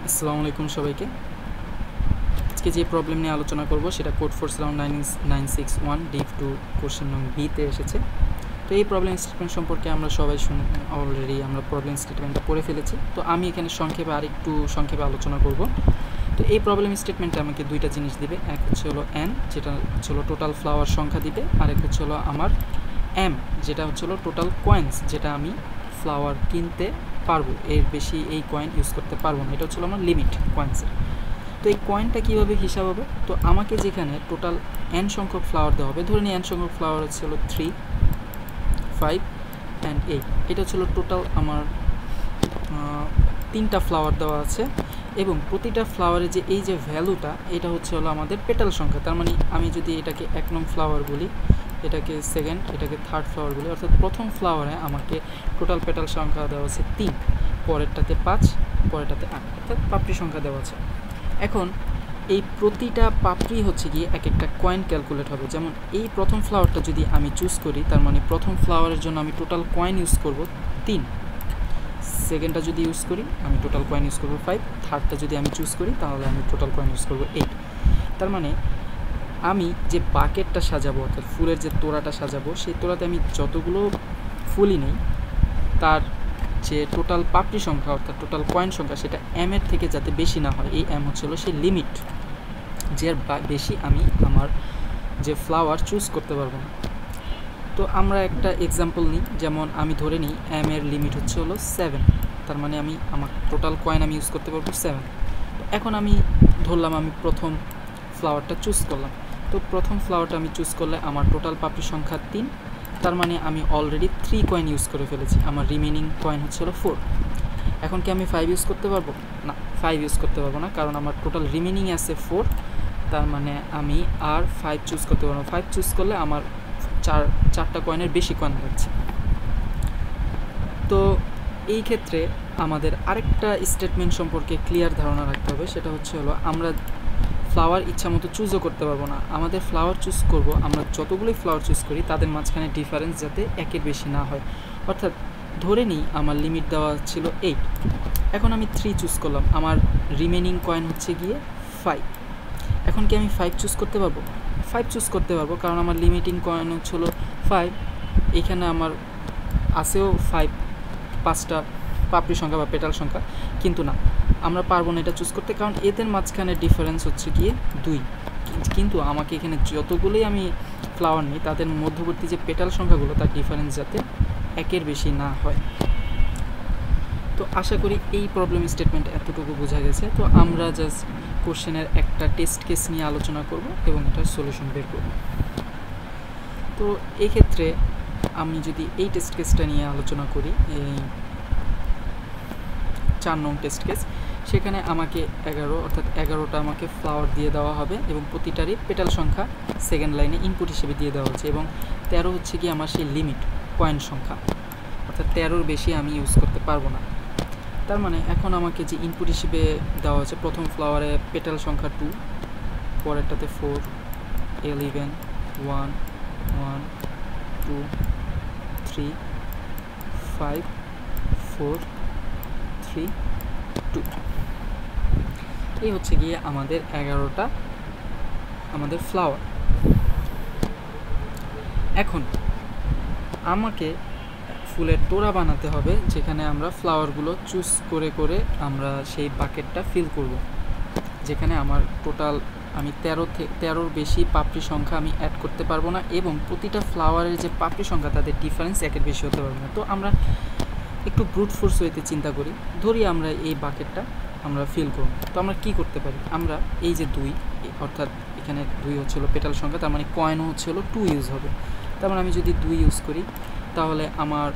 আসসালামু আলাইকুম সবাইকে। আজকে যে প্রবলেম নিয়ে আলোচনা করব সেটা code force round 961 Depp 2 question নং বিতে এসেছে। তো এই প্রবলেম স্টেটমেন্ট সম্পর্কে আমরা সবাই অলরেডি আমরা প্রবলেম স্টেটমেন্টটা পড়ে ফেলেছি। তো আমি এখানে সংক্ষেপে আরেকটু সংক্ষেপে আলোচনা করব। তো এই প্রবলেম স্টেটমেন্টে আমাকে দুইটা জিনিস দিবে, এক হচ্ছে হলো n যেটা হচ্ছে হলো টোটাল ফ্লাওয়ার সংখ্যা দিবে, আর এক হচ্ছে হলো আমার m যেটা হচ্ছে হলো টোটাল কয়েন্স যেটা আমি ফ্লাওয়ার কিনতে পারবো, এর বেশি এই কয়েন ইউজ করতে পারবো না, এটা হচ্ছে আমার লিমিট কয়েন্সের। তো এই কয়েনটা কীভাবে হিসাব হবে? তো আমাকে যেখানে টোটাল n সংখ্যক ফ্লাওয়ার দেওয়া হবে, ধরে নিই n সংখ্যক ফ্লাওয়ার হচ্ছে হলো 3, 5 অ্যান্ড 8, এটা হচ্ছে হলো টোটাল আমার 3টা ফ্লাওয়ার দেওয়া আছে এবং প্রতিটা ফ্লাওয়ারের যে এই যে ভ্যালুটা এটা হচ্ছে হলো আমাদের পেটাল সংখ্যা। তার মানে আমি যদি এটাকে 1 নং ফ্লাওয়ার বলি, এটাকে সেকেন্ড, এটাকে থার্ড ফ্লাওয়ার বলি, অর্থাৎ প্রথম ফ্লাওয়ারে আমাকে টোটাল পেটাল সংখ্যা দেওয়া আছে 3, পরেরটাতে 5, পরেরটাতে 8, অর্থাৎ পাপড়ি সংখ্যা দেওয়া আছে। এখন এই প্রতিটা পাপড়ি হচ্ছে গিয়ে এক একটা কয়েন ক্যালকুলেট হবে। যেমন এই প্রথম ফ্লাওয়ারটা যদি আমি চুজ করি, তার মানে প্রথম ফ্লাওয়ারের জন্য আমি টোটাল কয়েন ইউজ করব 3, সেকেন্ডটা যদি ইউজ করি আমি টোটাল কয়েন ইউজ করব 5, থার্ডটা যদি আমি চুজ করি তাহলে আমি টোটাল কয়েন ইউজ করব 8। তার মানে আমি যে বাকেটটা সাজাবো, অর্থাৎ ফুলের যে তোড়াটা সাজাবো, সেই তোড়াতে আমি যতগুলো ফুলই নেই তার যে টোটাল পাপড়ি সংখ্যা অর্থাৎ টোটাল কয়েন সংখ্যা সেটা m এর থেকে যাতে বেশি না হয়, এই m হচ্ছে হলো সেই লিমিট, যে বেশি আমি আমার যে ফ্লাওয়ার চুজ করতে পারবো না। তো আমরা একটা এক্সাম্পল নিই, যেমন আমি ধরে নিই m এর লিমিট হচ্ছে হলো 7, তার মানে আমার টোটাল কয়েন আমি ইউজ করতে পারবো 7। এখন আমি ধরলাম আমি প্রথম ফ্লাওয়ারটা চুজ করলাম। তো প্রথম ফ্লাওয়ারটা আমি চুজ করলে আমার টোটাল পাপড়ি সংখ্যা 3, তার মানে আমি অলরেডি 3 কয়েন ইউজ করে ফেলেছি, আমার রিমেনিং কয়েন হচ্ছে হলো 4। এখন কি আমি 5 ইউজ করতে পারবো? না, 5 ইউজ করতে পারবো না, কারণ আমার টোটাল রিমেনিং আছে 4, তার মানে আমি আর 5 চুজ করতে পারবো না। 5 চুজ করলে আমার চারটা কয়েনের বেশি কয়েন লাগছে। তো এই ক্ষেত্রে আমাদের আরেকটা স্টেটমেন্ট সম্পর্কে ক্লিয়ার ধারণা রাখতে হবে, সেটা হচ্ছে হলো আমরা ফ্লাওয়ার ইচ্ছা মতো চুজও করতে পারবো না। আমাদের ফ্লাওয়ার চুজ করব, আমরা যতগুলোই ফ্লাওয়ার চুজ করি তাদের মাঝখানে ডিফারেন্স যাতে একের বেশি না হয়। অর্থাৎ ধরে নিই আমার লিমিট দেওয়া ছিল 8, এখন আমি 3 চুজ করলাম, আমার রিমেনিং কয়েন হচ্ছে গিয়ে 5। এখন কি আমি 5 চুজ করতে পারবো? 5 চুজ করতে পারবো, কারণ আমার লিমিটিং কয়েন হচ্ছে হলো 5, এখানে আমার আছেও 5টা পাপড়ি সংখ্যা বা পেটাল সংখ্যা, কিন্তু না, আমরা পারবো না এটা চুজ করতে, কারণ এদের মাঝখানে ডিফারেন্স হচ্ছে গিয়ে 2। কিন্তু আমাকে এখানে যতগুলোই আমি ফ্লাওয়ার নিই তাদের মধ্যবর্তী যে পেটাল সংখ্যাগুলো তার ডিফারেন্স যাতে একের বেশি না হয়। তো আশা করি এই প্রবলেম স্টেটমেন্ট এতটুকু বোঝা গেছে। তো আমরা জাস্ট কোশ্চেনের একটা টেস্ট কেস নিয়ে আলোচনা করব এবং এটার সলিউশন বের করব। তো এই ক্ষেত্রে আমি যদি এই টেস্ট কেসটা নিয়ে আলোচনা করি, এই 4 নং টেস্ট কেস, সেখানে আমাকে 11 অর্থাৎ 11টা আমাকে ফ্লাওয়ার দিয়ে দেওয়া হবে এবং প্রতিটারই পেটাল সংখ্যা সেকেন্ড লাইনে ইনপুট হিসেবে দিয়ে দেওয়া হচ্ছে, এবং 13 হচ্ছে কি আমার সেই লিমিট কয়েন সংখ্যা, অর্থাৎ 13-র বেশি আমি ইউজ করতে পারবো না। তার মানে এখন আমাকে যে ইনপুট হিসেবে দেওয়া হচ্ছে, প্রথম ফ্লাওয়ারে পেটাল সংখ্যা 2, পরেরটাতে 4, 11, 1, 1, 2, 3, 5, 4, 3, 2, এই হচ্ছে গিয়ে আমাদের 11টা আমাদের ফ্লাওয়ার। এখন আমাকে ফুলের তোড়া বানাতে হবে, যেখানে আমরা ফ্লাওয়ারগুলো চুজ করে করে আমরা সেই বাকেটটা ফিল করব, যেখানে আমার টোটাল আমি 13-র বেশি পাপড়ি সংখ্যা আমি অ্যাড করতে পারবো না, এবং প্রতিটা ফ্লাওয়ারের যে পাপড়ি সংখ্যা তাদের ডিফারেন্স একের বেশি হতে পারবে না। তো আমরা একটু ব্রুট ফোর্স ওয়েতে চিন্তা করি, ধরি আমরা এই বাকেটটা আমরা ফিল করব। তো আমরা কি করতে পারি? আমরা এই যে 2, অর্থাৎ এখানে 2 হচ্ছে হলো পেটাল সংখ্যা, তার মানে কয়েনও হচ্ছে হলো 2 ইউজ হবে। তার মানে আমি যদি 2 ইউজ করি তাহলে আমার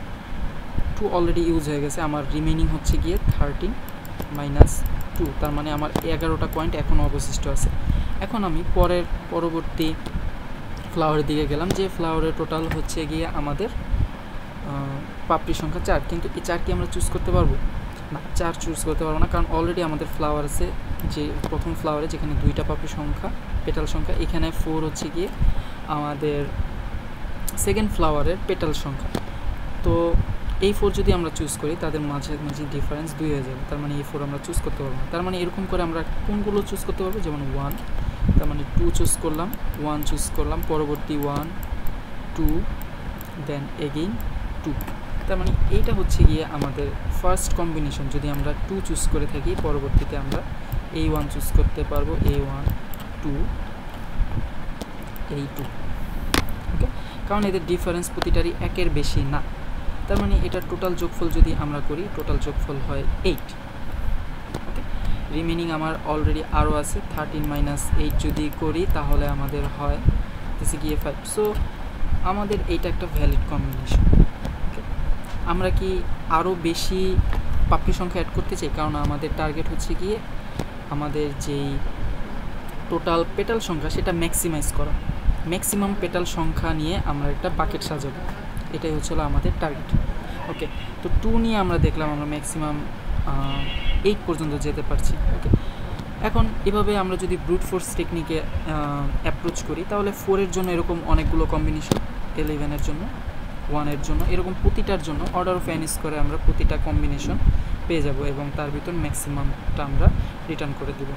2 অলরেডি ইউজ হয়ে গেছে, আমার রিমেনিং হচ্ছে গিয়ে 13 - 2, তার মানে আমার 11টা পয়েন্ট এখনও অবশিষ্ট আছে। এখন আমি পরবর্তী ফ্লাওয়ারের দিকে গেলাম, যে ফ্লাওয়ারের টোটাল হচ্ছে গিয়ে আমাদের পাপড়ি সংখ্যা 4, কিন্তু এই 4 কি আমরা চুজ করতে পারবো? না, 4 চুজ করতে পারবো না, কারণ অলরেডি আমাদের ফ্লাওয়ার আছে যে প্রথম ফ্লাওয়ারে যেখানে 2টা পাপড়ি সংখ্যা পেটাল সংখ্যা, এখানে 4 হচ্ছে গিয়ে আমাদের সেকেন্ড ফ্লাওয়ারের পেটাল সংখ্যা। তো এই 4 যদি আমরা চুজ করি তাদের মাঝে ডিফারেন্স 2 হয়ে যাবে, তার মানে এই 4 আমরা চুজ করতে পারবো না। তার মানে এরকম করে আমরা কোনগুলো চুজ করতে পারবো, যেমন 1, তার মানে 2 চুজ করলাম, 1 চুজ করলাম, পরবর্তী 1 2 দেন এগেইন 2। তার মানে এইটা হচ্ছে গিয়ে আমাদের ফার্স্ট কম্বিনেশন। যদি আমরা 2 চুজ করে থাকি, পরবর্তীতে আমরা এই 1 চুজ করতে পারবো, এই 1 2 এই 2। ওকে, কারণ এদের ডিফারেন্স প্রতিটারই 1-এর বেশি না। তার মানে এটার টোটাল যোগফল যদি আমরা করি, টোটাল যোগফল হয় 8। ওকে, রিমেনিং আমার অলরেডি আরও আছে, 13 - 8 যদি করি তাহলে আমাদের হয় হচ্ছে গিয়ে 5। সো আমাদের এইটা একটা ভ্যালিড কম্বিনেশন। ওকে, আমরা কি আরও বেশি পাপড়ি সংখ্যা অ্যাড করতে চাই, কারণ আমাদের টার্গেট হচ্ছে গিয়ে আমাদের যেই টোটাল পেটাল সংখ্যা সেটা ম্যাক্সিমাইজ করা। ম্যাক্সিমাম পেটাল সংখ্যা নিয়ে আমরা একটা বাকেট সাজাবো, এটাই হচ্ছিল আমাদের টার্গেট। ওকে, তো 2 নিয়ে আমরা দেখলাম আমরা ম্যাক্সিমাম 8 পর্যন্ত যেতে পারছি। ওকে, এখন এভাবে আমরা যদি ব্রুট ফোর্স টেকনিকে অ্যাপ্রোচ করি, তাহলে 4-এর জন্য এরকম অনেকগুলো কম্বিনেশন, 11-এর জন্য, 1-এর জন্য, এরকম প্রতিটার জন্য অর্ডার অফ n করে আমরা প্রতিটা কম্বিনেশন পেয়ে যাব এবং তার ভিতর ম্যাক্সিমামটা আমরা রিটার্ন করে দেব।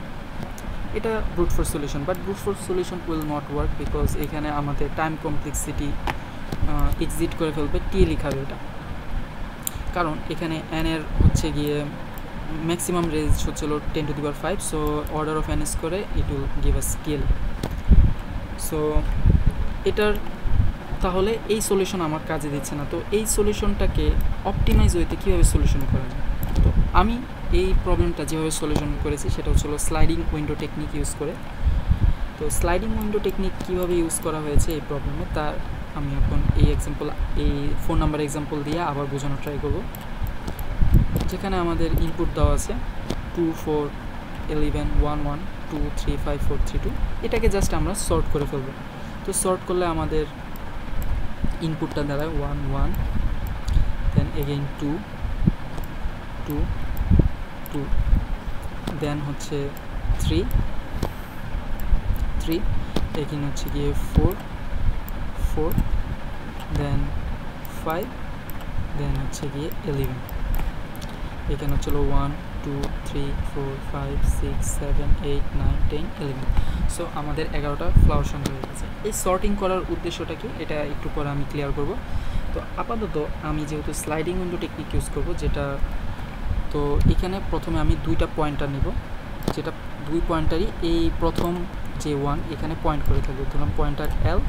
এটা brute force solution, but brute force solution will not work, because এখানে আমাদের টাইম কমপ্লেক্সিটি এক্সিট করে ফেলবে, টি লিখাবে এটা, কারণ এখানে n এর হচ্ছে গিয়ে ম্যাক্সিমাম রেঞ্জ হচ্ছিল 10⁵, সো অর্ডার অফ n করে it will give us TL। So এটার তাহলে এই সলিউশন আমার কাজে দিচ্ছে না। তো এই সলিউশনটাকে অপটিমাইজ ওয়েতে কীভাবে সলিউশন করা যায়, তো আমি এই প্রবলেমটা যেভাবে সলিউশন করেছি সেটা হচ্ছিল স্লাইডিং উইন্ডো টেকনিক ইউজ করে। তো স্লাইডিং উইন্ডো টেকনিক কীভাবে ইউজ করা হয়েছে এই প্রবলেমে, তার আমি এখন এই 4 নাম্বার এক্সাম্পল দিয়ে আবার বোঝানোর ট্রাই করব। যেখানে আমাদের ইনপুট দেওয়া আছে 2 4 11 1 1 2 3 5 4 3 2, এটাকে জাস্ট আমরা সর্ট করে ফেলবো। তো সর্ট করলে আমাদের ইনপুটটা দাঁড়ায় 1 1 দেন এগেইন 2 2 2 দেন হচ্ছে 3 3, এখানে হচ্ছে গিয়ে 4 4 দেন 5 দেন হচ্ছে গিয়ে 11, এখানে হচ্ছিল 1 2 3 4 5 6 7 8 9 10 11। সো আমাদের 11টা ফ্লাওয়ার সংখ্যা হয়ে গেছে। এই সর্টিং করার উদ্দেশ্যটা কি, এটা একটু পরে আমি ক্লিয়ার করব। তো আপাতত আমি যেহেতু স্লাইডিং উইন্ডো টেকনিক ইউজ করব, যেটা তো এখানে প্রথমে আমি 2টা পয়েন্টার নিব, যেটা 2 পয়েন্টারই এই প্রথম যে 1 এখানে পয়েন্ট করে থাকবে, ধরলাম পয়েন্টার L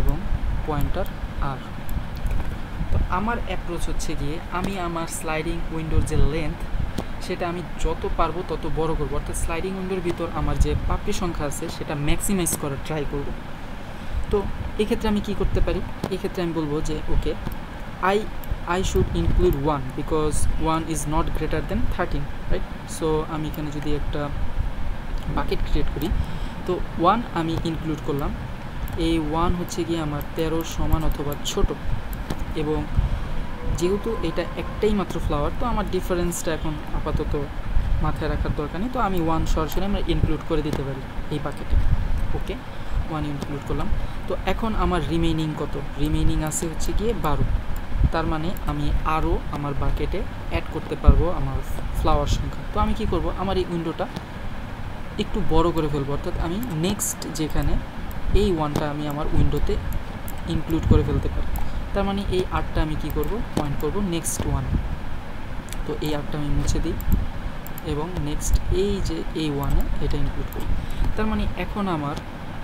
এবং পয়েন্টার R। তো আমার অ্যাপ্রোচ হচ্ছে গিয়ে আমি আমার স্লাইডিং উইন্ডোর যে লেন্থ সেটা আমি যত পারবো তত বড় করবো, অর্থাৎ স্লাইডিং উইন্ডোর ভিতর আমার যে পাপড়ি সংখ্যা আছে সেটা ম্যাক্সিমাইজ করার ট্রাই করব। তো এক্ষেত্রে আমি কি করতে পারি, এক্ষেত্রে আমি বলবো যে ওকে I should include 1 because 1 is not greater than 13, right. So আমি এখানে যদি একটা বাকেট ক্রিয়েট করি, তো 1 আমি ইনক্লুড করলাম, এই 1 হচ্ছে গিয়ে আমার 13 সমান অথবা ছোট, এবং যেহেতু এটা একটাই মাত্র ফ্লাওয়ার, তো আমার ডিফারেন্সটা এখন আপাতত মাথায় রাখার দরকার নেই, তো আমি 1 সরাসরি আমরা ইনক্লুড করে দিতে পারি এই বাকেটে। ওকে, 1 ইনক্লুড করলাম। তো এখন আমার রিমেইনিং কত, রিমেইনিং আছে হচ্ছে গিয়ে 12, তার মানে আমি আরও আমার বাকেটে অ্যাড করতে পারবো আমার ফ্লাওয়ার সংখ্যা। তো আমি কি করব, আমার এই উইন্ডোটা একটু বড় করে ফেলবো, অর্থাৎ আমি নেক্সট যেখানে এই 1টা আমি আমার উইন্ডোতে ইনক্লুড করে ফেলতে পারি। তার মানে এই 8টা আমি কি করব, পয়েন্ট করব নেক্সট 1। তো এই 8টা আমি মুছে দিই এবং নেক্সট এই যে এই 1-এ এটা ইনক্লুড করি। তার মানে এখন আমার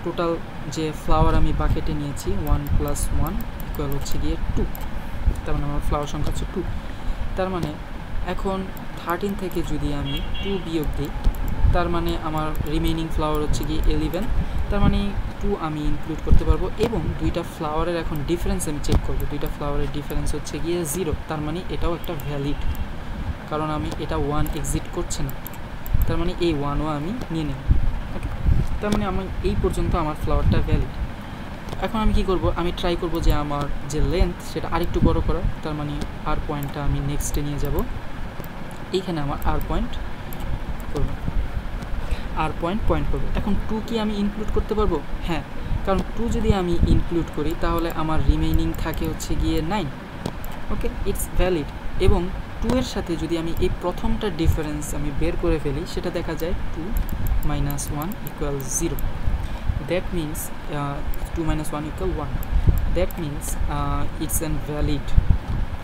টোটাল যে ফ্লাওয়ার আমি বাকেটে নিয়েছি 1 + 1 ইকুয়াল হচ্ছে গিয়ে 2, তার মানে আমার ফ্লাওয়ার সংখ্যা হচ্ছে 2। তার মানে এখন 13 থেকে যদি আমি 2 বিয়োগ দিই, তার মানে আমার রিমেইনিং ফ্লাওয়ার হচ্ছে গিয়ে 11, তার মানে 2 আমি ইনক্লুড করতে পারবো। এবং 2টা ফ্লাওয়ারের এখন ডিফারেন্স আমি চেক করবো, 2টা ফ্লাওয়ারের ডিফারেন্স হচ্ছে গিয়ে 0, তার মানে এটাও একটা ভ্যালিড, কারণ আমি এটা 1 এক্সিট করছে না, তার মানে এই 1ও আমি নিয়ে নেব। ওকে, তার মানে আমি এই পর্যন্ত আমার ফ্লাওয়ারটা ভ্যালিড। এখন আমি কি করব, আমি ট্রাই করব যে আমার যে লেন্থ সেটা আরেকটু বড় করা, তার মানে আর পয়েন্টটা আমি নেক্সটে নিয়ে যাব, এইখানে আমার আর পয়েন্ট করব, আর পয়েন্ট করব। এখন 2 কি আমি ইনক্লুড করতে পারবো? হ্যাঁ, কারণ 2 যদি আমি ইনক্লুড করি তাহলে আমার রিমেইনিং থাকে হচ্ছে গিয়ে 9, ওকে, ইটস ভ্যালিড। এবং 2 এর সাথে যদি আমি এই প্রথমটা ডিফারেন্স আমি বের করে ফেলি, সেটা দেখা যায় 2 - 1 = 0। That means 2 - 1 = 1। That means it's an valid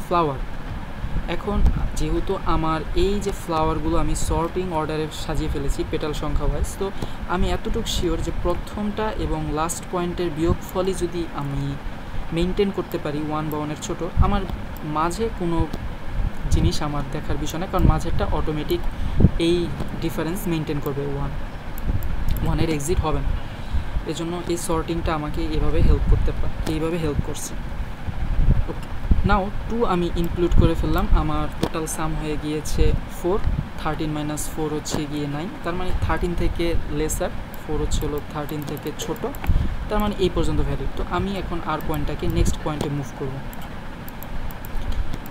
flower. এখন যেহেতু আমার এই যে ফ্লাওয়ারগুলো আমি সর্টিং অর্ডারে সাজিয়ে ফেলেছি পেটাল সংখ্যা ওয়াইজ, তো আমি এতটুকু শিওর যে প্রথমটা এবং লাস্ট পয়েন্টের বিয়োগফলই যদি আমি মেনটেন করতে পারি 1 বা 1-এর ছোটো, আমার মাঝে কোনো জিনিস আমার দেখার বিষয় না, কারণ মাঝেরটা অটোমেটিক এই ডিফারেন্স মেনটেন করবে, 1-এর এক্সিট হবে না। এজন্য এই সর্টিংটা আমাকে এইভাবে হেল্প করছে। ওকে, নাও 2 আমি ইনক্লুড করে ফেললাম, আমার টোটাল সাম হয়ে গিয়েছে 4। 13 - 4 হচ্ছে গিয়ে 9, তার মানে 13 থেকে লেসার, 4 হচ্ছে হলো 13 থেকে ছোট, তার মানে এই পর্যন্ত ভ্যালিড। তো আমি এখন আর পয়েন্টটাকে নেক্সট পয়েন্টে মুভ করব।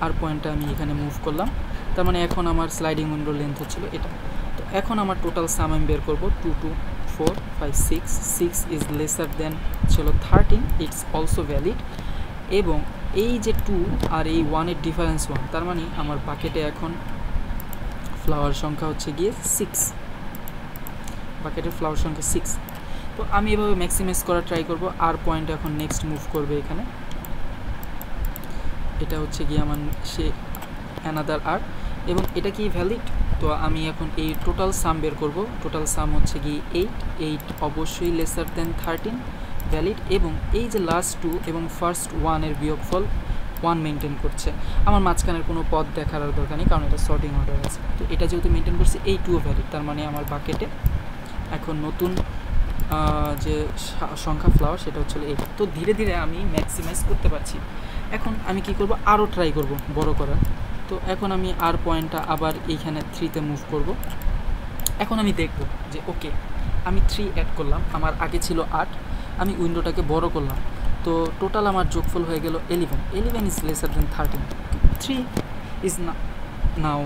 আর পয়েন্টটা আমি এখানে মুভ করলাম, তার মানে এখন আমার স্লাইডিং উইন্ডোর লেন্থ হচ্ছিল এটা। তো এখন আমার টোটাল সাম আমি বের করব, 2 2 4 5 6 6 ইজ লেসার দেন ছিল 13, ইটস অলসো ভ্যালিড। এবং এই যে 2 আর এই 1-এর ডিফারেন্স 1, তার মানে আমার বাকেটে এখন ফ্লাওয়ার সংখ্যা হচ্ছে গিয়ে 6, বাকেটের ফ্লাওয়ার সংখ্যা 6। তো আমি এভাবে ম্যাক্সিমাইজ করা ট্রাই করব। আর পয়েন্ট এখন নেক্সট মুভ করবে এখানে, এটা হচ্ছে গিয়ে আমার সে অ্যানাদার আর, এবং এটা কি ভ্যালিড। তো আমি এখন এই টোটাল সাম বের করব। টোটাল সাম হচ্ছে গিয়ে 8 অবশ্যই লেসার দেন 13, ভ্যালিড। এবং এই যে লাস্ট 2 এবং ফার্স্ট 1-এর বিয়োগফল 1 মেনটেন করছে, আমার মাঝখানের কোনো পদ দেখার দরকার নেই, কারণ এটা সর্টিং অর্ডার আছে। তো এটা যেহেতু মেনটেন করছে, এই 2ও ভ্যালিড, তার মানে আমার বাকেটে এখন নতুন যে সংখ্যা ফ্লাওয়ার সেটা হচ্ছে 8। তো ধীরে ধীরে আমি ম্যাক্সিমাইজ করতে পারছি। এখন আমি কি করব, আরও ট্রাই করব বড় করার। তো এখন আমি আর পয়েন্টটা আবার এইখানে 3-তে মুভ করব। এখন আমি দেখব যে ওকে, আমি 3 অ্যাড করলাম, আমার আগে ছিল 8, আমি উইন্ডোটাকে বড় করলাম, তো টোটাল আমার যোগফল হয়ে গেল 11। 11 is lesser than 13, 3 is now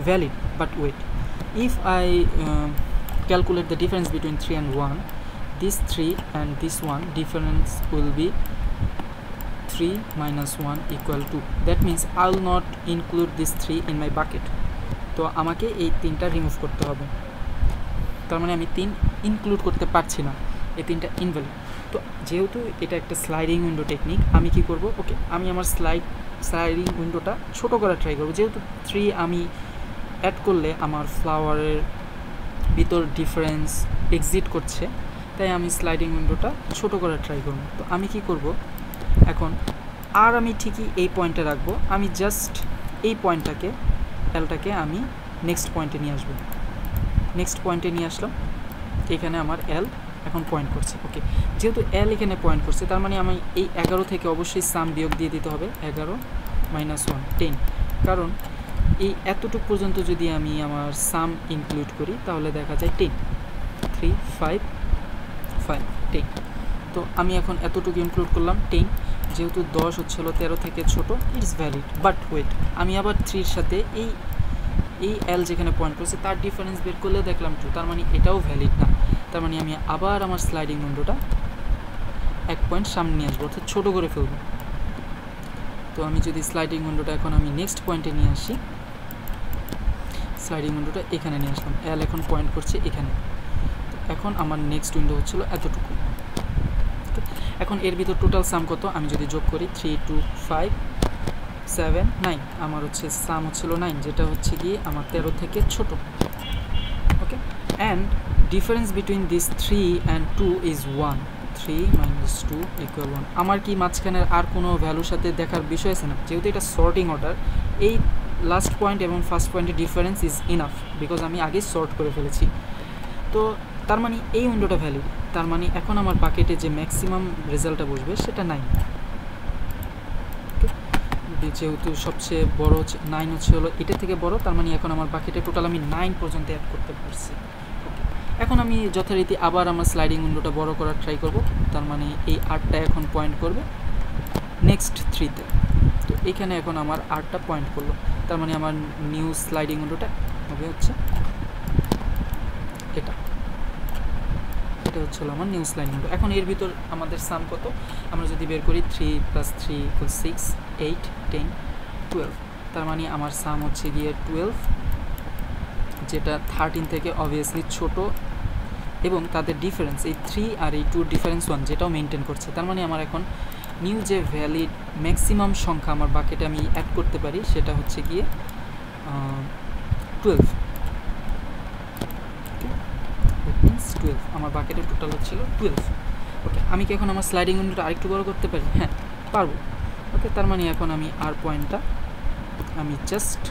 valid. But wait, if I calculate the difference between 3 and 1, this 3 and this 1 difference will be 3 - 1 = 2. That means I will not include this 3 in my bucket. তো আমাকে এই 3টা remove করতে হবে, তার মানে আমি 3 include করতে পারছি না, এই 3টা ইনভ্যালিড। তো যেহেতু এটা একটা স্লাইডিং উইন্ডো টেকনিক, আমি কি করব, ওকে, আমি আমার স্লাইডিং উইন্ডোটা ছোট করা ট্রাই করব। যেহেতু 3 আমি অ্যাড করলে আমার ফ্লাওয়ারের ভিতর ডিফারেন্স এক্সিট করছে, তাই আমি স্লাইডিং উইন্ডোটা ছোট করার ট্রাই করব। তো আমি কি করব, এখন আর আমি ঠিকই এই পয়েন্টে রাখবো, আমি জাস্ট এই পয়েন্টটাকে এলটাকে আমি নেক্সট পয়েন্টে নিয়ে আসবো। নেক্সট পয়েন্টে নিয়ে আসলাম, এখানে আমার এল এখন পয়েন্ট করছে। ওকে, যেহেতু এল এখানে পয়েন্ট করছে, তার মানে আমি এই 11 থেকে অবশ্যই সাম বিয়োগ দিয়ে দিতে হবে, 11 - 1 10, কারণ এই এতটুকু পর্যন্ত যদি আমি আমার সাম ইনক্লুড করি তাহলে দেখা যায় 10 3 5 5 10। তো আমি এখন এতটুকু ইনক্লুড করলাম 10, যেহেতু 10 হচ্ছিল 13 থেকে ছোট, ইটস ভ্যালিড। বাট ওয়েট, আমি আবার 3-র সাথে এই এল যেখানে পয়েন্ট করছে তার ডিফারেন্স বের করলেও দেখলাম 2, তার মানে এটাও ভ্যালিড না। তার মানে আমি আবার আমার স্লাইডিং উইন্ডোটা 1 পয়েন্ট সামনে নিয়ে আসবো, অর্থাৎ ছোটো করে ফেলবো। তো আমি যদি স্লাইডিং উইন্ডোটা এখন আমি নেক্সট পয়েন্টে নিয়ে আসি, স্লাইডিং উইন্ডোটা এখানে নিয়ে আসলাম, এল এখন পয়েন্ট করছে এখানে। তো এখন আমার নেক্সট উইন্ডো হচ্ছিল এতটুকু। এখন এর ভিতর টোটাল সাম কত, আমি যদি যোগ করি 3 2 5 7 9, আমার হচ্ছে সাম হচ্ছিল 9, যেটা হচ্ছে গিয়ে আমার 13 থেকে ছোট। Okay, and difference between this 3 and 2 is 1, 3 - 2 = 1। আমার কি মাঝখানের আর কোনো ভ্যালুর সাথে দেখার বিষয় আছে না, যেহেতু এটা সর্টিং অর্ডার, এই লাস্ট পয়েন্ট এবং ফার্স্ট পয়েন্টের ডিফারেন্স ইজ ইনাফ, বিকজ আমি আগে সর্ট করে ফেলেছি। তো তার মানে এই উইন্ডোটা ভ্যালিড, তার মানে এখন আমার বাকেটে যে ম্যাক্সিমাম রেজাল্টটা বসবে সেটা 9। যেহেতু সবচেয়ে বড় হচ্ছে 9 হচ্ছে হলো এটা থেকে বড়, তার মানে এখন আমার বাকেটে টোটাল আমি 9 পর্যন্ত অ্যাড করতে পারছি। ওকে, এখন আমি যথারীতি আবার আমার স্লাইডিং উইন্ডোটা বড় করার ট্রাই করব, তার মানে এই 8টা এখন পয়েন্ট করবে নেক্সট 3-তে। তো এখানে এখন আমার 8টা পয়েন্ট করলো, তার মানে আমার নিউ স্লাইডিং উইন্ডোটা হবে হচ্ছে এটা হচ্ছিল আমার নিউ স্লাইডিং উইন্ডো। এখন এর ভিতর আমাদের সাম কত, আমরা যদি বের করি 3 + 3 = 6 8 10, 12, তার মানে আমার সাম হচ্ছে গিয়ে 12, যেটা 13 থেকে অবভিয়াসলি ছোট, এবং তাদের ডিফারেন্স এই 3 আর এই 2 ডিফারেন্স 1 যেটাও মেনটেন করছে। তার মানে আমার এখন নিউ যে ভ্যালিড ম্যাক্সিমাম সংখ্যা আমার বাকেটে আমি অ্যাড করতে পারি সেটা হচ্ছে গিয়ে 12। দ্যাট মিনস 12 আমার বাকেটে টোটাল হচ্ছিল 12। ওকে, আমি কি এখন আমার স্লাইডিং উইন্ডোটা আরেকটু বড় করতে পারি? হ্যাঁ, পারবো। ওকে, তার মানে এখন আমি আর পয়েন্টটা আমি জাস্ট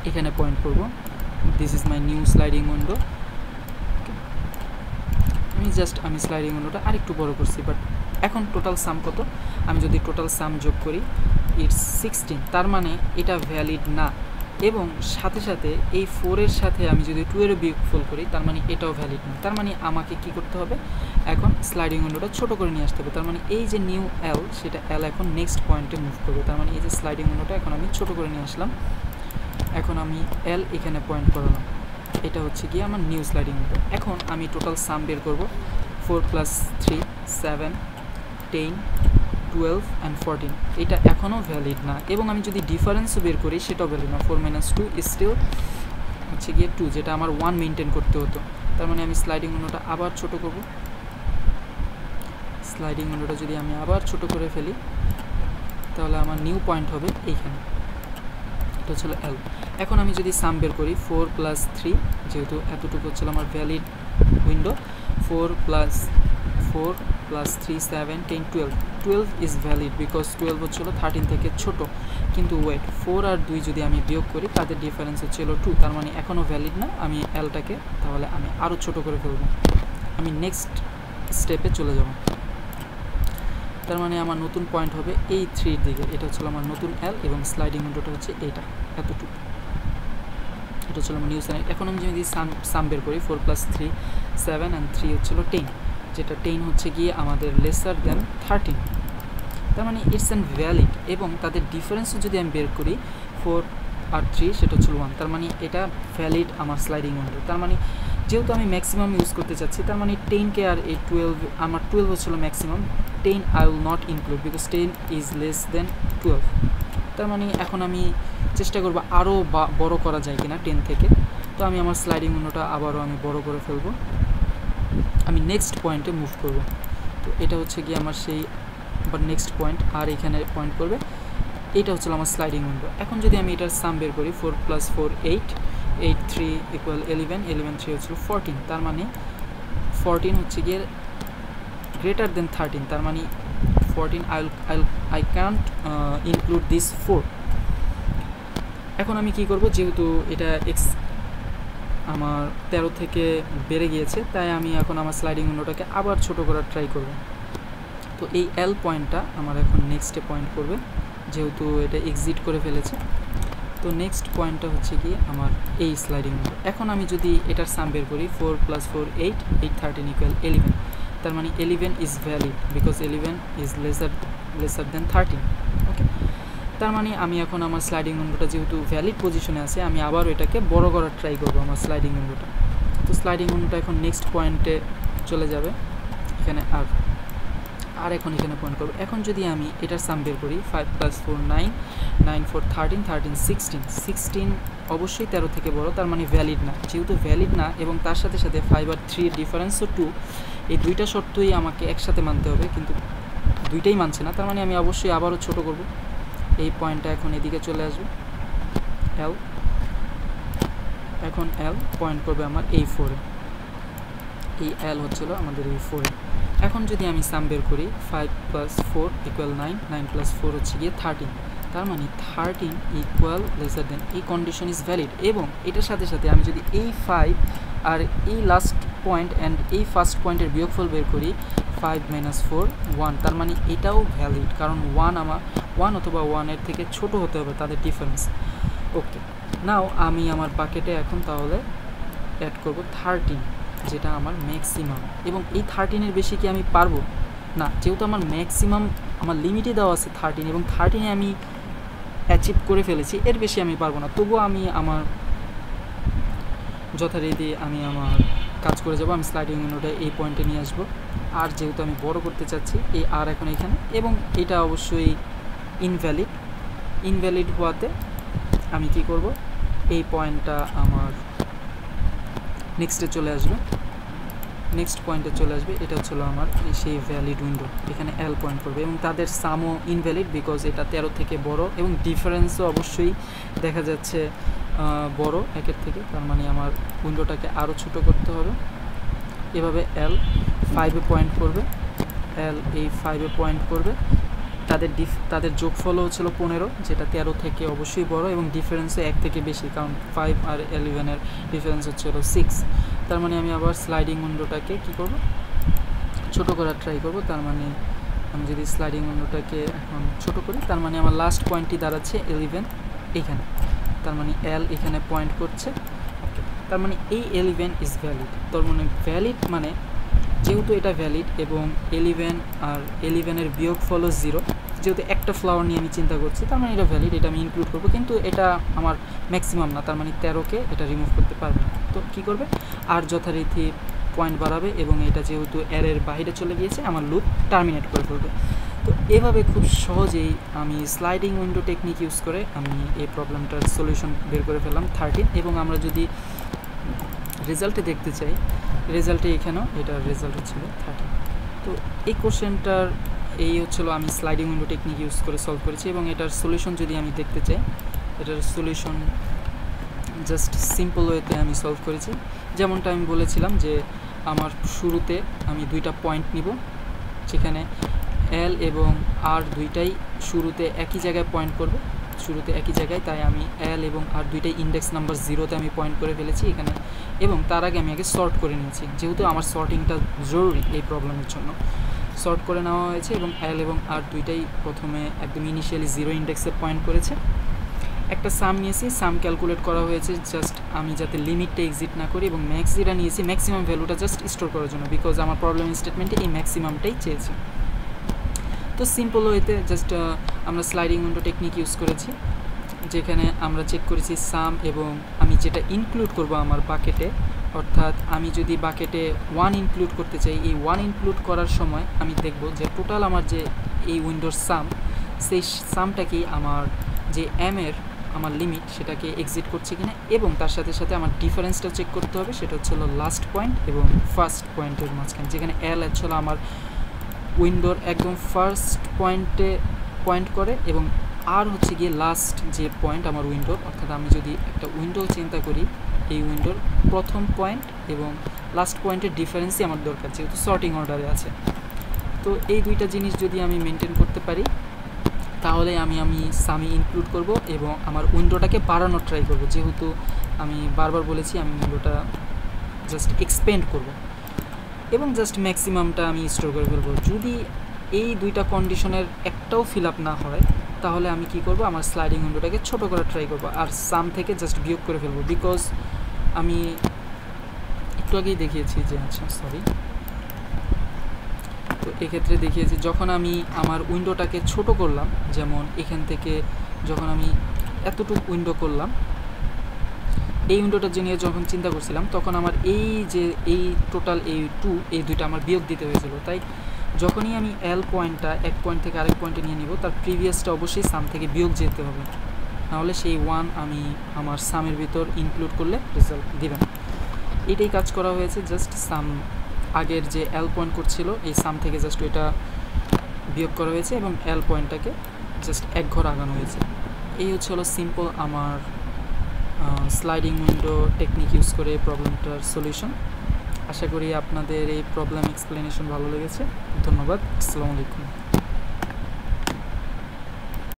এখানে পয়েন্ট করব। This is my new sliding window. আমি স্লাইডিং উইন্ডোটা আরেকটু বড় করছি, বাট এখন টোটাল সাম কত? আমি যদি টোটাল সাম যোগ করি ইটস 16, তার মানে এটা ভ্যালিড না। এবং সাথে সাথে এই 4 এর সাথে আমি যদি 2 এর বিয়োগফল করি তার মানে এটাও ভ্যালিড না। তার মানে আমাকে কি করতে হবে? এখন স্লাইডিং উইন্ডোটা ছোট করে নিয়ে আসতে হবে। তার মানে এই যে নিউ এল, সেটা এল এখন নেক্সট পয়েন্টে মুভ করবে। তার মানে এই যে স্লাইডিং উইন্ডোটা এখন আমি ছোট করে নিয়ে আসলাম, এখন আমি এল এখানে পয়েন্ট করালাম, এটা হচ্ছে গিয়ে আমার নিউ স্লাইডিং উইন্ডো। এখন আমি টোটাল সাম বের করব। 4 + 3 7 10 12 অ্যান্ড 14, এটা এখনও ভ্যালিড না। এবং আমি যদি ডিফারেন্সও বের করি সেটাও ভ্যালিড না। 4 - 2 ইজ স্টিল হচ্ছে গিয়ে 2, যেটা আমার 1 মেনটেন করতে হতো। তার মানে আমি স্লাইডিং উইন্ডোটা আবার ছোট করব। স্লাইডিং উইন্ডোটা যদি আমি আবার ছোট করে ফেলি তাহলে আমার নিউ পয়েন্ট হবে এইখানে, এটা হচ্ছিল এল। এখন আমি যদি সাম বের করি 4 + 3, যেহেতু এতটুকু হচ্ছিল আমার valid window, 4 + 3 7 10 12, 12 is valid because 12 হচ্ছিল 13 থেকে ছোট। কিন্তু ওয়েট, 4 আর 2 যদি আমি বিয়োগ করি তাদের ডিফারেন্স হচ্ছিল 2, তার মানে এখনও ভ্যালিড না। আমি এলটাকে তাহলে আমি আরও ছোট করে ফেলব, আমি নেক্সট স্টেপে চলে যাব। তার মানে আমার নতুন পয়েন্ট হবে এই 3 দিকে, এটা হচ্ছিল আমার নতুন এল, এবং স্লাইডিং উইন্ডোটা হচ্ছে এইটা এতটুকু, এটা হচ্ছিল আমার নিউ স্লাইড। এখন আমি যদি সাম বের করি 4 + 3 7 অ্যান্ড 3 হচ্ছিল 10, যেটা 10 হচ্ছে গিয়ে আমাদের লেসার দেন 13, তার মানে ইটস অ্যান্ড ভ্যালিড। এবং তাদের ডিফারেন্সও যদি আমি বের করি 4 আর 3, সেটা হচ্ছিল 1, তার মানে এটা ভ্যালিড আমার স্লাইডিং উইন্ডো। তার মানে যেহেতু আমি ম্যাক্সিমাম ইউজ করতে চাচ্ছি, তার মানে 10কে আর এই 12, আমার 12 হচ্ছিল maximum, 10 I will not include because 10 is less than 12। তার মানে এখন আমি চেষ্টা করবো আরও বড় করা যায় কিনা 10 থেকে। তো আমি আমার স্লাইডিং উইন্ডোটা আবারও আমি বড় করে ফেলবো, আমি নেক্সট পয়েন্টে মুভ করব। তো এটা হচ্ছে গিয়ে আমার সেই আবার নেক্সট পয়েন্ট, আর এখানে পয়েন্ট করবে, এটা হচ্ছিল আমার স্লাইডিং উইন্ডো। এখন যদি আমি এটার সাম বের করি 4 + 4 8, 8 3 = 11, 11 3 হচ্ছিল 14, তার মানে 14 হচ্ছে গিয়ে গ্রেটার দেন 13, তার মানে 14 I can't include this 4। এখন আমি কি করব, যেহেতু এটা আমার 13 থেকে বেড়ে গিয়েছে, তাই আমি এখন আমার স্লাইডিং উইন্ডোটাকে আবার ছোট করার ট্রাই করব। তো এই এল পয়েন্টটা আমার এখন নেক্সটে পয়েন্ট করবে, যেহেতু এটা এক্সিট করে ফেলেছে। তো নেক্সট পয়েন্টটা হচ্ছে কি আমার এই স্লাইডিং উইন্ডো। এখন আমি যদি এটার সাম বের করি 4 + 4 8, 8 13 = 11, তার মানে 11 is valid because 11 is lesser than 13। ওকে, তার মানে আমি এখন আমার স্লাইডিং উইন্ডোটা যেহেতু ভ্যালিড পজিশনে আছে, আমি আবার এটাকে বড় করার ট্রাই করবো আমার স্লাইডিং উইন্ডোটা। তো স্লাইডিং উইন্ডোটা এখন নেক্সট পয়েন্টে চলে যাবে, এখানে আর এখন এখানে পয়েন্ট করবো। এখন যদি আমি এটার সাম বের করি 5 + 4 9, 9 4 13, 13 16, 16 অবশ্যই 13 থেকে বড়, তার মানে ভ্যালিড না। যেহেতু ভ্যালিড না এবং তার সাথে সাথে 5 আর 3 এর ডিফারেন্সও 2, এই দুইটা শর্তই আমাকে একসাথে মানতে হবে, কিন্তু দুইটাই মানছে না। তার মানে আমি অবশ্যই আবারও ছোট করব। এই পয়েন্টটা এখন এদিকে চলে আসবে এল, এখন এল পয়েন্ট করবে আমার এই 4-এ, এই এল হচ্ছিল আমাদের এই 4-এ। এখন যদি আমি সাম বের করি 5 + 4 = 9, 9 + 4 হচ্ছে গিয়ে 13, তার মানে 13 = লেসার দেন, এই কন্ডিশন ইজ ভ্যালিড। এবং এটার সাথে সাথে আমি যদি এই 5 আর এই লাস্ট পয়েন্ট অ্যান্ড এই ফার্স্ট পয়েন্টের বিয়োগফল বের করি 5 - 4 1, তার মানে এটাও ভ্যালিড, কারণ 1 অথবা 1-এর থেকে ছোট হতে হবে তাদের ডিফারেন্স। ওকে, নাও আমি আমার বাকেটে এখন তাহলে অ্যাড করব 13, যেটা আমার ম্যাক্সিমাম। এবং এই 13-এর বেশি কি আমি পারবো না, যেহেতু আমার ম্যাক্সিমাম আমার লিমিটে দেওয়া আছে 13, এবং 13-এ আমি অ্যাচিভ করে ফেলেছি, এর বেশি আমি পারবো না। তবুও আমি আমার যথারীতি আমি আমার কাজ করে যাব। আমি স্লাইডিং উইন্ডোটা এই পয়েন্টে নিয়ে আসবো, আর যেহেতু আমি বড় করতে চাচ্ছি এই আর এখন এখানে, এবং এটা অবশ্যই ইনভ্যালিড হওয়াতে আমি কি করব, এই পয়েন্টটা আমার নেক্সটে চলে আসবে, নেক্সট পয়েন্টে চলে আসবে। এটা হচ্ছিল আমার সেই ভ্যালিড উইন্ডো, এখানে এল পয়েন্ট করবে এবং তাদের সামও ইনভ্যালিড বিকজ এটা 13 থেকে বড় এবং ডিফারেন্সও অবশ্যই দেখা যাচ্ছে বড় একের থেকে, তার মানে আমার উইন্ডোটাকে আরও ছোট করতে হবে। এভাবে এল 5-এ পয়েন্ট করবে, এল এই 5-এ পয়েন্ট করবে। তাদের যোগফলও হচ্ছিল 15, যেটা 13 থেকে অবশ্যই বড় এবং ডিফারেন্সও 1 থেকে বেশি, কারণ 5 আর 11-এর ডিফারেন্স হচ্ছিল 6। তার মানে আমি আবার স্লাইডিং উইন্ডোটাকে কী করব, ছোটো করার ট্রাই করব। তার মানে আমি যদি স্লাইডিং উইন্ডোটাকে এখন ছোটো করি, তার মানে আমার লাস্ট পয়েন্টটি দাঁড়াচ্ছে 11 এখানে, তার মানে এল এখানে পয়েন্ট করছে। ওকে, তার মানে এই 11 ইজ ভ্যালিড। তার মানে ভ্যালিড মানে যেহেতু এটা ভ্যালিড এবং 11 আর 11-এর বিয়োগফলও 0, যেহেতু একটা ফ্লাওয়ার নিয়ে আমি চিন্তা করছি, তার মানে এটা ভ্যালিড, এটা আমি ইনক্লুড করবো, কিন্তু এটা আমার ম্যাক্সিমাম না, তার মানে 13কে এটা রিমুভ করতে পারবে না। তো কী করবে, আর যথারীতি পয়েন্ট বাড়াবে এবং এটা যেহেতু এর বাইরে চলে গিয়েছে, আমার লুপ টার্মিনেট করে ফেলবে। তো এভাবে খুব সহজেই আমি স্লাইডিং উইন্ডো টেকনিক ইউজ করে আমি এই প্রবলেমটার সলিউশন বের করে ফেললাম 13। এবং আমরা যদি রেজাল্টে দেখতে চাই, রেজাল্টে এখানেও এটার রেজাল্ট হচ্ছিল 13। তো এই কোশ্চেনটার এই হচ্ছিল আমি স্লাইডিং উইন্ডো টেকনিক ইউজ করে সলভ করেছি। এবং এটার সলিউশন যদি আমি দেখতে চাই, এটার সলিউশন জাস্ট সিম্পল ওয়েতে আমি সলভ করেছি। যেমনটা আমি বলেছিলাম যে আমার শুরুতে আমি 2টা পয়েন্ট নিব, যেখানে এল এবং আর দুইটাই শুরুতে একই জায়গায় পয়েন্ট করবে, শুরুতে একই জায়গায়, তাই আমি এল এবং আর দুইটাই ইন্ডেক্স নাম্বার 0-তে আমি পয়েন্ট করে ফেলেছি এখানে। এবং তার আগে আমি আগে সর্ট করে নিয়েছি, যেহেতু আমার সর্টিংটা জরুরি এই প্রবলেমের জন্য, সর্ট করে নেওয়া হয়েছে। এবং এল এবং আর দুইটাই প্রথমে একদম ইনিশিয়ালি 0 ইন্ডেক্সে পয়েন্ট করেছে। একটা সাম নিয়েছি, সাম ক্যালকুলেট করা হয়েছে জাস্ট আমি যাতে লিমিটটা এক্সিট না করি, এবং ম্যাক্স যেটা নিয়েছি ম্যাক্সিমাম ভ্যালুটা জাস্ট স্টোর করার জন্য, বিকজ আমার প্রবলেম স্টেটমেন্টে এই ম্যাক্সিমামটাই চেয়েছে। তো সিম্পল ওয়েতে জাস্ট আমরা স্লাইডিং উইন্ডো টেকনিক ইউজ করেছি, যেখানে আমরা চেক করেছি সাম এবং আমি যেটা ইনক্লুড করব আমার বাকেটে, অর্থাৎ আমি যদি বাকেটে 1 ইনক্লুড করতে চাই, এই 1 ইনক্লুড করার সময় আমি দেখব যে টোটাল আমার যে এই উইন্ডোর সাম, সেই সামটাকেই আমার যে এর আমার লিমিট সেটাকে এক্সিট করছে কিনা, এবং তার সাথে সাথে আমার ডিফারেন্সটাও চেক করতে হবে, সেটা হচ্ছে লাস্ট পয়েন্ট এবং ফার্স্ট পয়েন্টের মাঝখানে, যেখানে এল হচ্ছিল আমার উইন্ডোর একদম ফার্স্ট পয়েন্টে পয়েন্ট করে এবং আর হচ্ছে গিয়ে লাস্ট যে পয়েন্ট আমার উইন্ডোর, অর্থাৎ আমি যদি একটা উইন্ডো চিন্তা করি, এই উইন্ডোর প্রথম পয়েন্ট এবং লাস্ট পয়েন্টের ডিফারেন্সই আমার দরকার, যেহেতু সর্টিং অর্ডারে আছে। তো এই দুইটা জিনিস যদি আমি মেনটেন করতে পারি, তাহলে আমি সামি ইনক্লুড করব এবং আমার উইন্ডোটাকে বাড়ানোর ট্রাই করব, যেহেতু আমি বারবার বলেছি আমি উইন্ডোটা জাস্ট এক্সপেন্ড করব এবং জাস্ট ম্যাক্সিমামটা আমি স্টোর করে ফেলবো। যদি এই দুইটা কন্ডিশনের একটাও ফিল আপ না হয়, তাহলে আমি কি করব, আমার স্লাইডিং উইন্ডোটাকে ছোট করার ট্রাই করব আর সাম থেকে জাস্ট বিয়োগ করে ফেলবো, বিকজ আমি একটু আগেই দেখিয়েছি যে সরি, তো এক্ষেত্রে দেখিয়েছি যখন আমি আমার উইন্ডোটাকে ছোট করলাম, যেমন এখান থেকে যখন আমি এতটুকু উইন্ডো করলাম, এই উইন্ডোটার জন্য যখন চিন্তা করছিলাম, তখন আমার এই যে এই টোটাল এই 2 এই দুইটা আমার বিয়োগ দিতে হয়েছিল। তাই যখনই আমি এল পয়েন্টটা এক পয়েন্ট থেকে আরেক পয়েন্টে নিয়ে নিব, তার প্রিভিয়াসটা অবশ্যই সাম থেকে বিয়োগ যেতে হবে, নাহলে সেই 1 আমি আমার সামের ভিতর ইনক্লুড করলে রেজাল্ট দিবেন। এটাই কাজ করা হয়েছে, জাস্ট সাম আগের যে এল পয়েন্ট করছিল এই সাম থেকে জাস্ট ওইটা বিয়োগ করা হয়েছে এবং এল পয়েন্টটাকে জাস্ট এক ঘর আগানো হয়েছে। এই হলো সিম্পল আমার স্লাইডিং উইন্ডো টেকনিক ইউজ করে প্রবলেমটার সলিউশন। আশা করি আপনাদের এই প্রবলেম এক্সপ্লেনেশন ভালো লেগেছে। ধন্যবাদ। আসসালামু আলাইকুম।